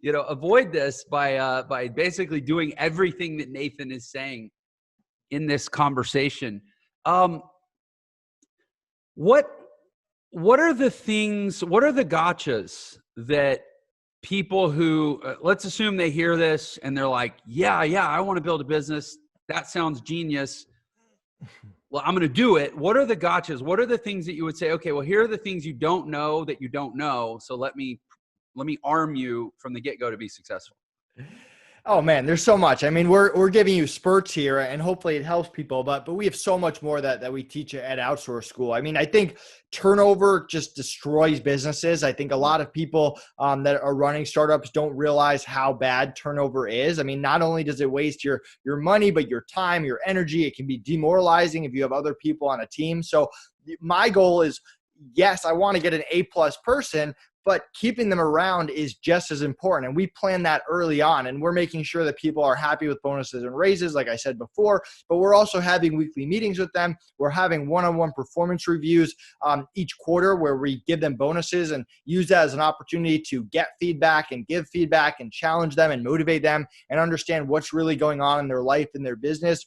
avoid this by basically doing everything that Nathan is saying in this conversation. What are the gotchas that people who, let's assume they hear this and they're like, yeah, I want to build a business. That sounds genius. Well, I'm going to do it. What are the gotchas? What are the things that you would say, okay, well, here are the things you don't know that you don't know. So let me arm you from the get-go to be successful. Oh man, there's so much. I mean, we're giving you spurts here, and hopefully it helps people, but we have so much more that we teach at Outsource School. I mean, I think turnover just destroys businesses. I think a lot of people that are running startups don't realize how bad turnover is. I mean, not only does it waste your money, but your time, your energy. It can be demoralizing if you have other people on a team. So my goal is, yes, I want to get an A+ person, but keeping them around is just as important. And we plan that early on, and we're making sure that people are happy with bonuses and raises, like I said before, but we're also having weekly meetings with them. We're having one-on-one performance reviews each quarter where we give them bonuses and use that as an opportunity to get feedback and give feedback and challenge them and motivate them and understand what's really going on in their life and their business.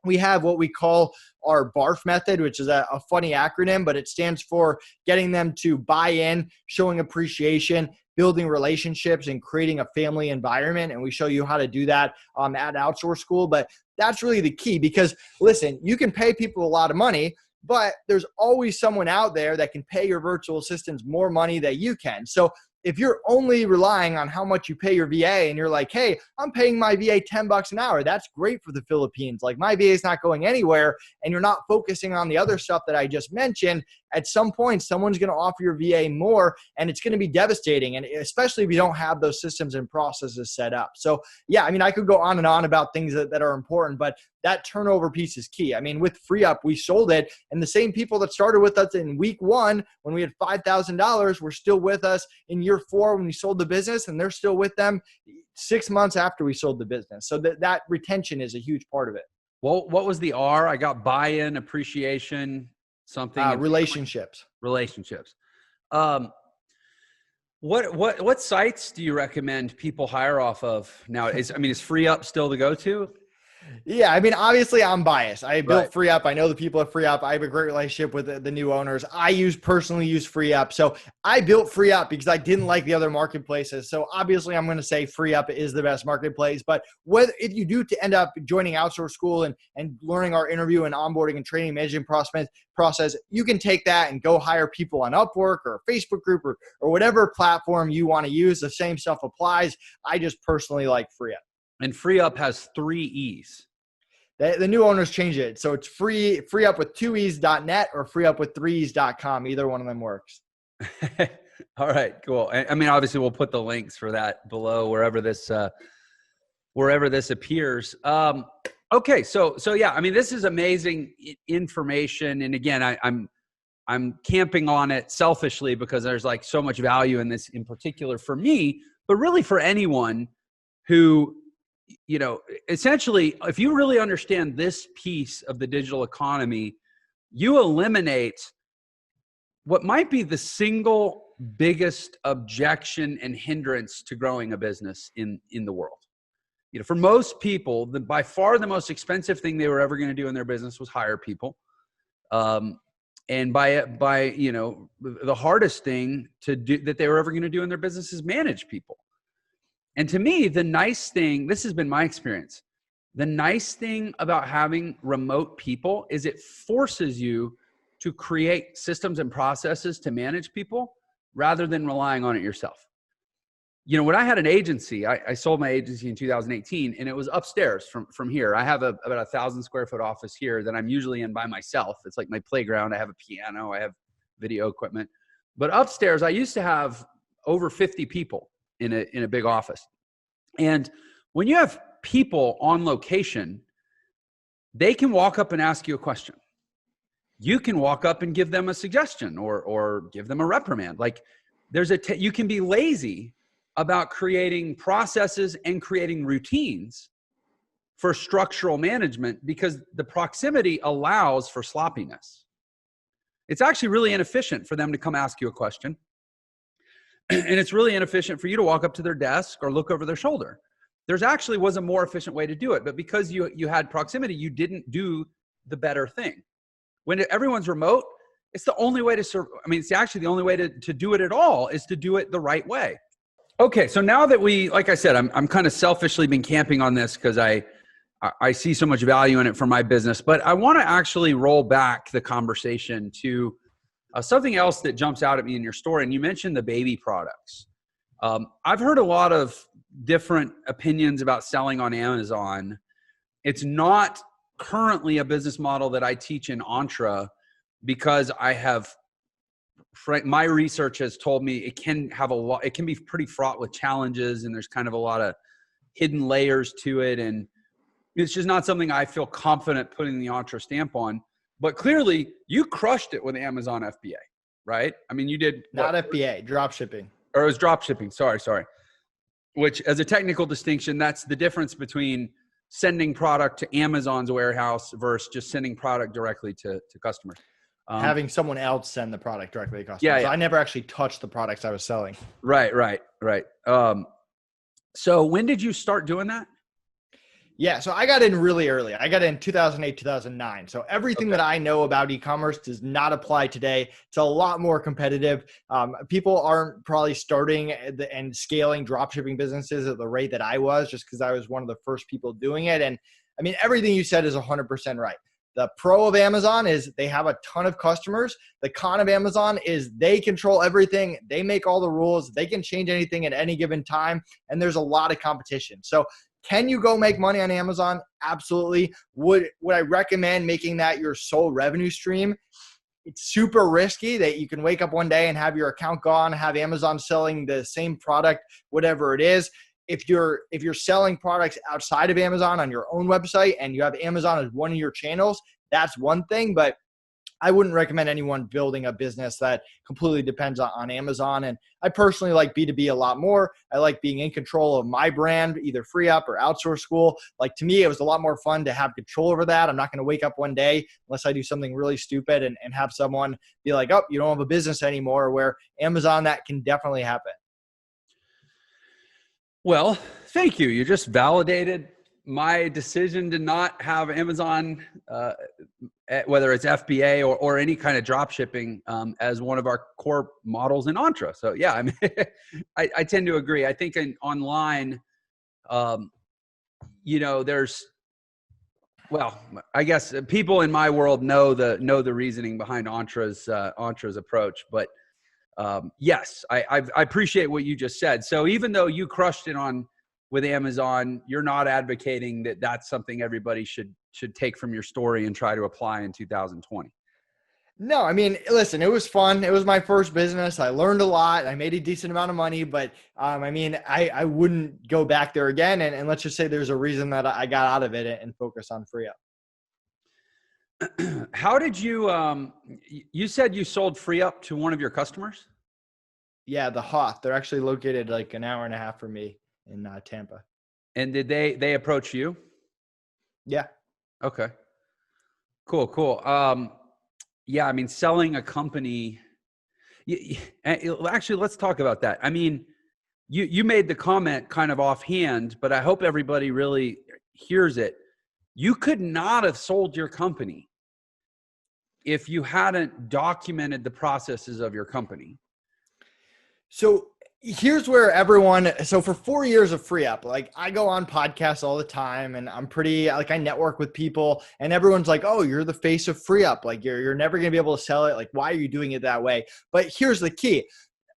We have what we call our BARF method, which is a funny acronym, but it stands for getting them to buy in, showing appreciation, building relationships, and creating a family environment. And we show you how to do that at Outsource School. But that's really the key, because listen, you can pay people a lot of money, but there's always someone out there that can pay your virtual assistants more money than you can. So if you're only relying on how much you pay your VA and you're like, hey, I'm paying my VA $10 an hour, that's great for the Philippines. Like, my VA is not going anywhere, and you're not focusing on the other stuff that I just mentioned. At some point, someone's going to offer your VA more, and it's going to be devastating. And especially if you don't have those systems and processes set up. So yeah, I mean, I could go on and on about things that are important, but that turnover piece is key. I mean, with FreeUp, we sold it, and the same people that started with us in week 1 when we had $5,000 were still with us in year 4 when we sold the business, and they're still with them 6 months after we sold the business. So that retention is a huge part of it. Well, what was the R? I got buy-in, appreciation, something. Relationships. Relationships. What sites do you recommend people hire off of now? Is FreeUp still the go-to? Yeah, I mean, obviously I'm biased. I built FreeUp. I know the people at FreeUp. I have a great relationship with the new owners. I personally use FreeUp. So I built FreeUp because I didn't like the other marketplaces. So obviously I'm going to say FreeUp is the best marketplace. But if you do to end up joining Outsource School and learning our interview and onboarding and training management process, you can take that and go hire people on Upwork or a Facebook group or whatever platform you want to use. The same stuff applies. I just personally like FreeUp. And FreeUp has 3 E's. The new owners change it. So it's FreeUp with 2 E's.net or FreeUp with 3 E's.com. Either one of them works. All right, cool. I mean, obviously we'll put the links for that below wherever this appears. Okay. So yeah, I mean, this is amazing information. And again, I'm camping on it selfishly because there's like so much value in this in particular for me, but really for anyone who, essentially, if you really understand this piece of the digital economy, you eliminate what might be the single biggest objection and hindrance to growing a business in the world. For most people, by far the most expensive thing they were ever going to do in their business was hire people. And by the hardest thing to do that they were ever going to do in their business is manage people. And to me, the nice thing, this has been my experience, the nice thing about having remote people is it forces you to create systems and processes to manage people rather than relying on it yourself. When I had an agency, I sold my agency in 2018, and it was upstairs from here. I have about 1,000 square foot office here that I'm usually in by myself. It's like my playground. I have a piano, I have video equipment. But upstairs, I used to have over 50 people in a big office. And when you have people on location, they can walk up and ask you a question. You can walk up and give them a suggestion or give them a reprimand. Like you can be lazy about creating processes and creating routines for structural management because the proximity allows for sloppiness. It's actually really inefficient for them to come ask you a question. And it's really inefficient for you to walk up to their desk or look over their shoulder. There's actually was a more efficient way to do it, but because you had proximity, you didn't do the better thing. When everyone's remote, it's the only way to it's actually the only way to do it at all is to do it the right way. Okay, so now that like I said, I'm kind of selfishly been camping on this because I see so much value in it for my business, but I want to actually roll back the conversation to something else that jumps out at me in your story. And you mentioned the baby products. I've heard a lot of different opinions about selling on Amazon. It's not currently a business model that I teach in Entre because my research has told me it can be pretty fraught with challenges, and there's kind of a lot of hidden layers to it. And it's just not something I feel confident putting the Entre stamp on. But clearly you crushed it with Amazon FBA. right? I mean, you did not FBA, drop shipping. Or it was drop shipping. Sorry. Which, as a technical distinction, that's the difference between sending product to Amazon's warehouse versus just sending product directly to customers. Having someone else send the product directly to customers. Yeah. So I never actually touched the products I was selling. Right. So when did you start doing that? Yeah, so I got in really early. I got in 2008, 2009. So everything that I know about e-commerce does not apply today. It's a lot more competitive. People aren't probably starting and scaling dropshipping businesses at the rate that I was, just because I was one of the first people doing it. And I mean, everything you said is 100% right. The pro of Amazon is they have a ton of customers. The con of Amazon is they control everything. They make all the rules. They can change anything at any given time. And there's a lot of competition. So can you go make money on Amazon? Absolutely. Would I recommend making that your sole revenue stream? It's super risky that you can wake up one day and have your account gone, have Amazon selling the same product, whatever it is. If you're selling products outside of Amazon on your own website and you have Amazon as one of your channels, that's one thing. But I wouldn't recommend anyone building a business that completely depends on Amazon. And I personally like B2B a lot more. I like being in control of my brand, either FreeUp or Outsource School. Like, to me, it was a lot more fun to have control over that. I'm not going to wake up one day unless I do something really stupid and have someone be like, oh, you don't have a business anymore. Where Amazon, that can definitely happen. Well, thank you. You just validated my decision to not have Amazon, whether it's FBA or any kind of drop shipping, as one of our core models in Entra. So yeah, I mean, I tend to agree. I think online, I guess people in my world know the reasoning behind Entra's approach, but yes, I appreciate what you just said. So even though you crushed it with Amazon, you're not advocating that that's something everybody should take from your story and try to apply in 2020. No, I mean, listen, it was fun. It was my first business. I learned a lot. I made a decent amount of money, but I wouldn't go back there again. And let's just say there's a reason that I got out of it and focus on FreeUp. How did you said you sold FreeUp to one of your customers? Yeah, the Hoth. They're actually located like an hour and a half from me in Tampa. And did they approach you? Yeah. Okay. Cool. Yeah, I mean, selling a company. Actually, let's talk about that. I mean, you made the comment kind of offhand, but I hope everybody really hears it. You could not have sold your company if you hadn't documented the processes of your company. So here's where so for 4 years of FreeUp, like, I go on podcasts all the time and I network with people and everyone's like, oh, you're the face of FreeUp. Like, you're never going to be able to sell it. Like, why are you doing it that way? But here's the key.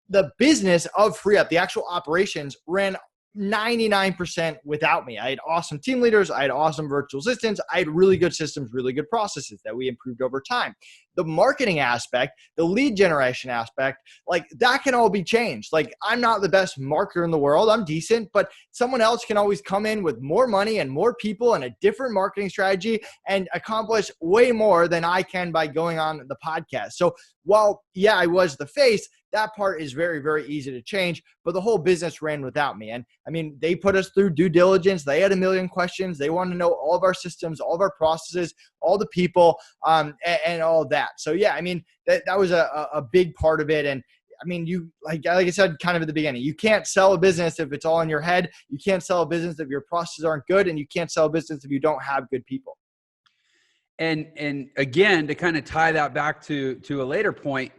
The business of FreeUp, the actual operations, ran 99% without me. I had awesome team leaders. I had awesome virtual assistants. I had really good systems, really good processes that we improved over time. The marketing aspect, the lead generation aspect, like, that can all be changed. Like, I'm not the best marketer in the world. I'm decent, but someone else can always come in with more money and more people and a different marketing strategy and accomplish way more than I can by going on the podcast. So while, yeah, I was the face, that part is very, very easy to change, but the whole business ran without me. And I mean, they put us through due diligence. They had a million questions. They wanted to know all of our systems, all of our processes, all the people, and all of that. So yeah, I mean, that was a big part of it. And I mean, you, like I said, kind of at the beginning, you can't sell a business if it's all in your head. You can't sell a business if your processes aren't good, and you can't sell a business if you don't have good people. And again, to kind of tie that back to a later point,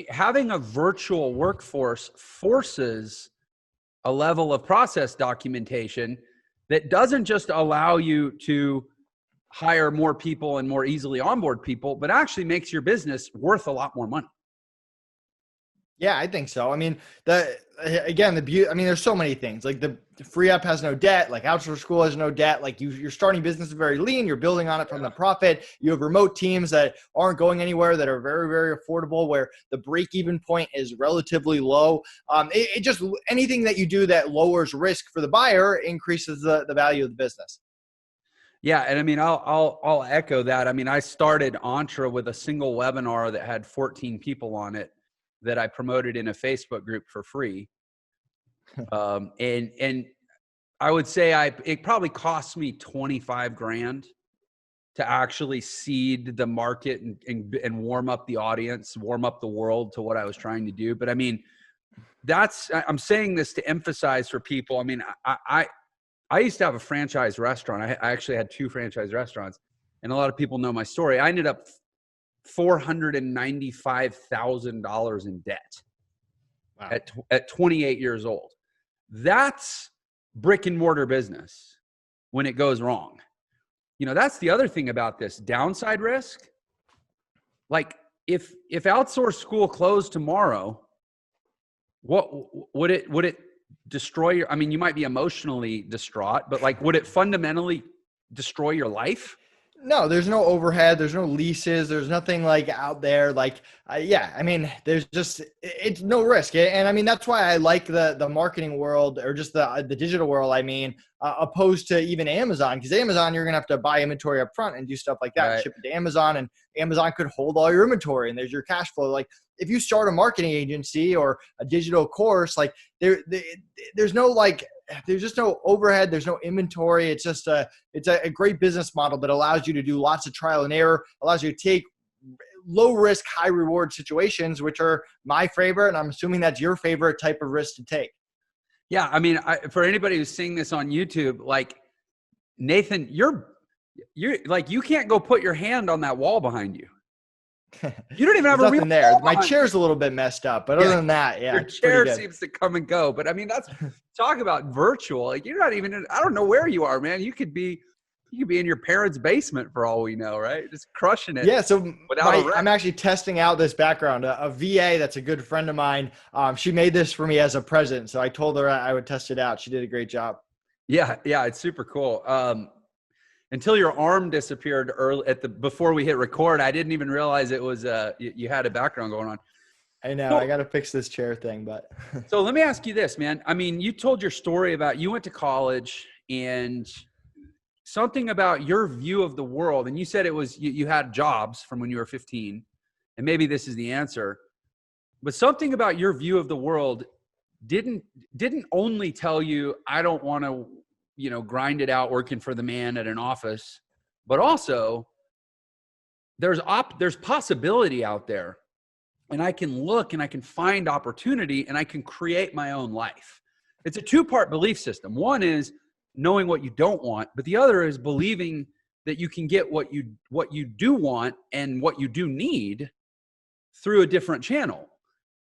having a virtual workforce forces a level of process documentation that doesn't just allow you to hire more people and more easily onboard people, but actually makes your business worth a lot more money. Yeah, I think so. I mean, there's so many things. Like, the FreeUp has no debt. Like, Outsource School has no debt. Like, your starting business is very lean. You're building on it from the profit. You have remote teams that aren't going anywhere, that are very, very affordable, where the break-even point is relatively low. It just, anything that you do that lowers risk for the buyer increases the value of the business. Yeah. And I mean, I'll echo that. I mean, I started Entre with a single webinar that had 14 people on it that I promoted in a Facebook group for free. And I would say it probably cost me 25 grand to actually seed the market and warm up the audience, warm up the world to what I was trying to do. But I mean, I'm saying this to emphasize for people. I mean, I used to have a franchise restaurant. I actually had 2 franchise restaurants, and a lot of people know my story. I ended up $495,000 in debt. Wow. At 28 years old. That's brick and mortar business when it goes wrong. You know, that's the other thing about this downside risk. Like if outsource school closed tomorrow, what would it destroy your, I mean, you might be emotionally distraught, but like, would it fundamentally destroy your life? No, there's no overhead. There's no leases. There's nothing like out there. Like, yeah, I mean, there's just, it's no risk. And I mean, that's why I like the marketing world, or just the digital world. I mean, opposed to even Amazon, because Amazon, you're going to have to buy inventory up front and do stuff like that, right. Ship it to Amazon, and Amazon could hold all your inventory and there's your cash flow. Like if you start a marketing agency or a digital course, like there's no like, there's just no overhead. There's no inventory. It's just it's a great business model that allows you to do lots of trial and error, allows you to take low risk, high reward situations, which are my favorite. And I'm assuming that's your favorite type of risk to take. Yeah. I mean, for anybody who's seeing this on YouTube, like Nathan, you're like, you can't go put your hand on that wall behind you. You don't even have a real there. My chair's a little bit messed up, but other than that, yeah. Your chair seems to come and go. But I mean, that's talk about virtual. Like you're not even I don't know where you are, man. You could be in your parents' basement for all we know, right? Just crushing it. Yeah. So I'm actually testing out this background. A VA that's a good friend of mine. She made this for me as a present. So I told her I would test it out. She did a great job. Yeah. Yeah. It's super cool. Until your arm disappeared before we hit record, I didn't even realize it was you had a background going on. I know. I got to fix this chair thing, but. So let me ask you this, man. I mean, you told your story about you went to college and something about your view of the world, and you said it was you had jobs from when you were 15, and maybe this is the answer, but something about your view of the world didn't only tell you I don't want to grind it out working for the man at an office, but also there's possibility out there, and I can look and I can find opportunity and I can create my own life. It's a 2-part belief system. One is knowing what you don't want, but the other is believing that you can get what you do want and what you do need through a different channel.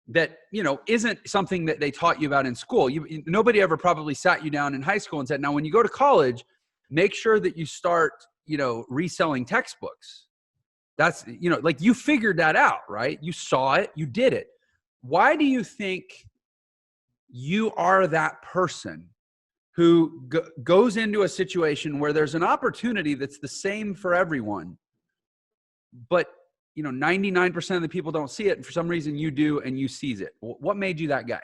That, isn't something that they taught you about in school. Nobody ever probably sat you down in high school and said, now, when you go to college, make sure that you start, reselling textbooks. That's, like you figured that out, right? You saw it, you did it. Why do you think you are that person who goes into a situation where there's an opportunity that's the same for everyone, but 99% of the people don't see it. And for some reason you do, and you seize it. What made you that guy?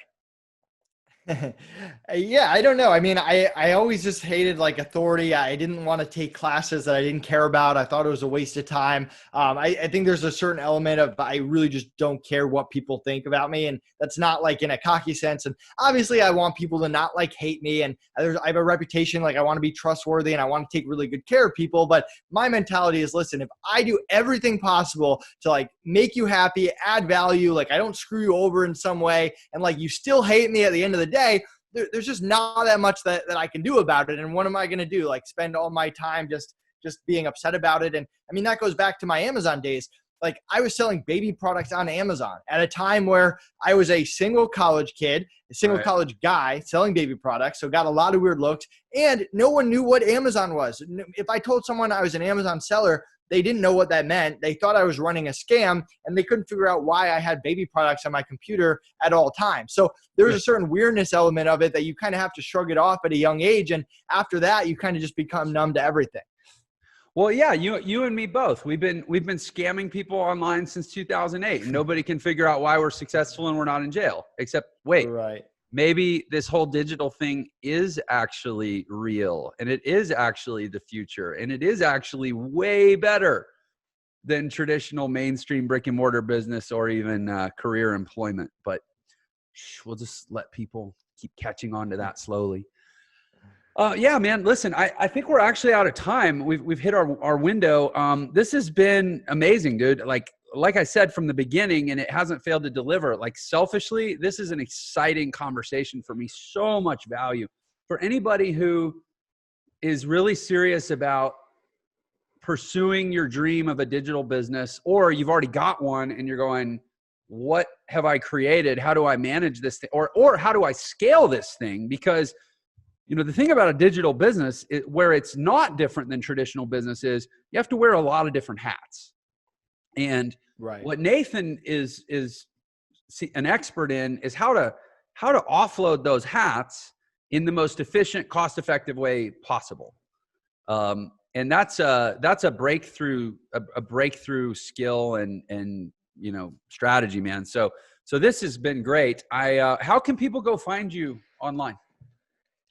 Yeah, I don't know. I mean, I always just hated like authority. I didn't want to take classes that I didn't care about. I thought it was a waste of time. I think there's a certain element of, I really just don't care what people think about me. And that's not like in a cocky sense. And obviously I want people to not like hate me. And I have a reputation, like I want to be trustworthy and I want to take really good care of people. But my mentality is, listen, if I do everything possible to like make you happy, add value, like I don't screw you over in some way, and like you still hate me at the end of the day, there's just not that much that I can do about it. And what am I going to do? Like spend all my time just being upset about it. And I mean, that goes back to my Amazon days. Like I was selling baby products on Amazon at a time where I was a single college kid, a single college guy selling baby products. So got a lot of weird looks, and no one knew what Amazon was. If I told someone I was an Amazon seller, they didn't know what that meant. They thought I was running a scam, and they couldn't figure out why I had baby products on my computer at all times. So there's a certain weirdness element of it that you kind of have to shrug it off at a young age. And after that, you kind of just become numb to everything. Well, yeah, you and me both. We've been scamming people online since 2008. And nobody can figure out why we're successful and we're not in jail, except wait, right. maybe this whole digital thing is actually real, and it is actually the future, and it is actually way better than traditional mainstream brick and mortar business or even career employment. But we'll just let people keep catching on to that slowly. Yeah, man, listen, I think we're actually out of time. We've hit our window. This has been amazing, dude. Like I said from the beginning, and it hasn't failed to deliver. Like, selfishly, this is an exciting conversation for me. So much value for anybody who is really serious about pursuing your dream of a digital business, or you've already got one and you're going, what have I created? How do I manage this thing? Or how do I scale this thing? Because, you know, the thing about a digital business where it's not different than traditional business is you have to wear a lot of different hats. And what Nathan is an expert in is how to offload those hats in the most efficient, cost-effective way possible. And that's a breakthrough skill and you know, strategy, man. So this has been great. How can people go find you online?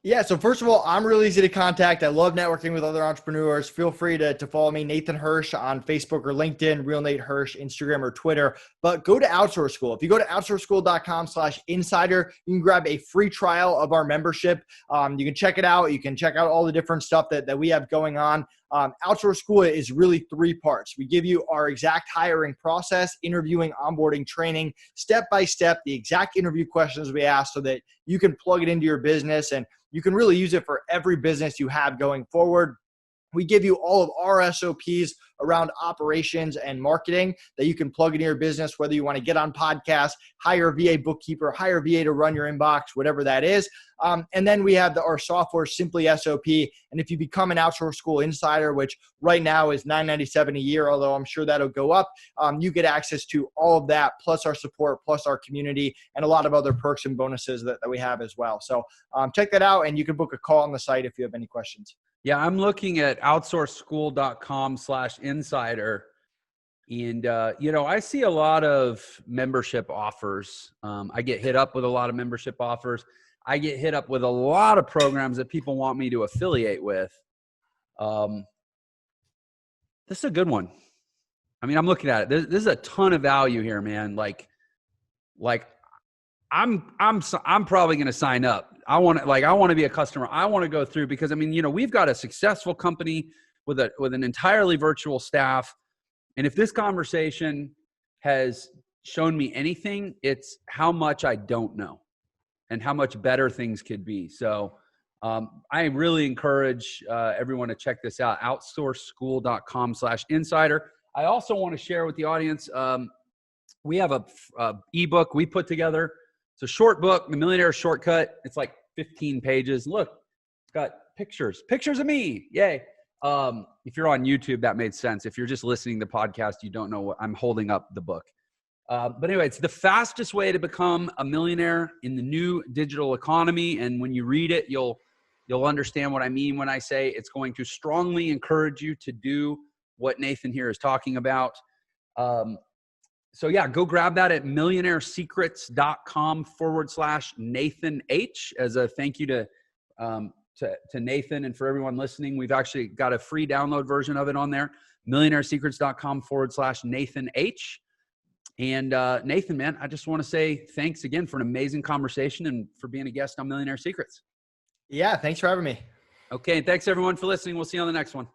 Yeah. So first of all, I'm really easy to contact. I love networking with other entrepreneurs. Feel free to follow me, Nathan Hirsch, on Facebook or LinkedIn, Real Nate Hirsch, Instagram or Twitter. But go to Outsource School. If you go to outsourceschool.com/insider, you can grab a free trial of our membership. You can check it out. You can check out all the different stuff that we have going on. Outsource School is really 3 parts. We give you our exact hiring process, interviewing, onboarding, training, step by step, the exact interview questions we ask so that you can plug it into your business and you can really use it for every business you have going forward. We give you all of our SOPs around operations and marketing that you can plug into your business, whether you want to get on podcasts, hire a VA bookkeeper, hire a VA to run your inbox, whatever that is. And then we have our software, Simply SOP. And if you become an Outsource School Insider, which right now is $997 a year, although I'm sure that'll go up, you get access to all of that, plus our support, plus our community, and a lot of other perks and bonuses that we have as well. So check that out, and you can book a call on the site if you have any questions. Yeah, I'm looking at outsourceschool.com/insider. And, you know, I see a lot of membership offers. I get hit up with a lot of membership offers. I get hit up with a lot of programs that people want me to affiliate with. This is a good one. I mean, I'm looking at it. This is a ton of value here, man. Like I'm probably going to sign up. I want to be a customer. I want to go through because, I mean, you know, we've got a successful company with an entirely virtual staff. And if this conversation has shown me anything, it's how much I don't know and how much better things could be. So I really encourage everyone to check this out, outsourceschool.com/insider. I also want to share with the audience, we have a ebook we put together. It's a short book, The Millionaire Shortcut. It's like 15 pages. Look, it's got pictures of me. Yay. If you're on YouTube, that made sense. If you're just listening to the podcast, you don't know what I'm holding up the book. But anyway, it's the fastest way to become a millionaire in the new digital economy. And when you read it, you'll understand what I mean when I say it's going to strongly encourage you to do what Nathan here is talking about. So yeah, go grab that at millionairesecrets.com/Nathan H as a thank you to Nathan and for everyone listening. We've actually got a free download version of it on there, millionairesecrets.com/Nathan H. And Nathan, man, I just want to say thanks again for an amazing conversation and for being a guest on Millionaire Secrets. Yeah, thanks for having me. Okay, and thanks everyone for listening. We'll see you on the next one.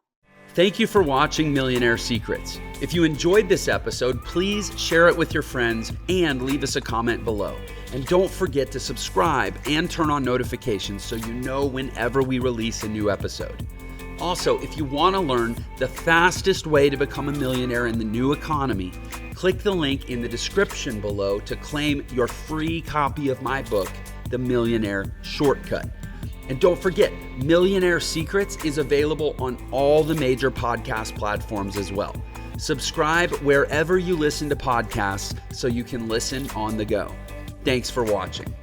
Thank you for watching Millionaire Secrets. If you enjoyed this episode, please share it with your friends and leave us a comment below. And don't forget to subscribe and turn on notifications so you know whenever we release a new episode. Also, if you want to learn the fastest way to become a millionaire in the new economy, click the link in the description below to claim your free copy of my book, The Millionaire Shortcut. And don't forget, Millionaire Secrets is available on all the major podcast platforms as well. Subscribe wherever you listen to podcasts so you can listen on the go. Thanks for watching.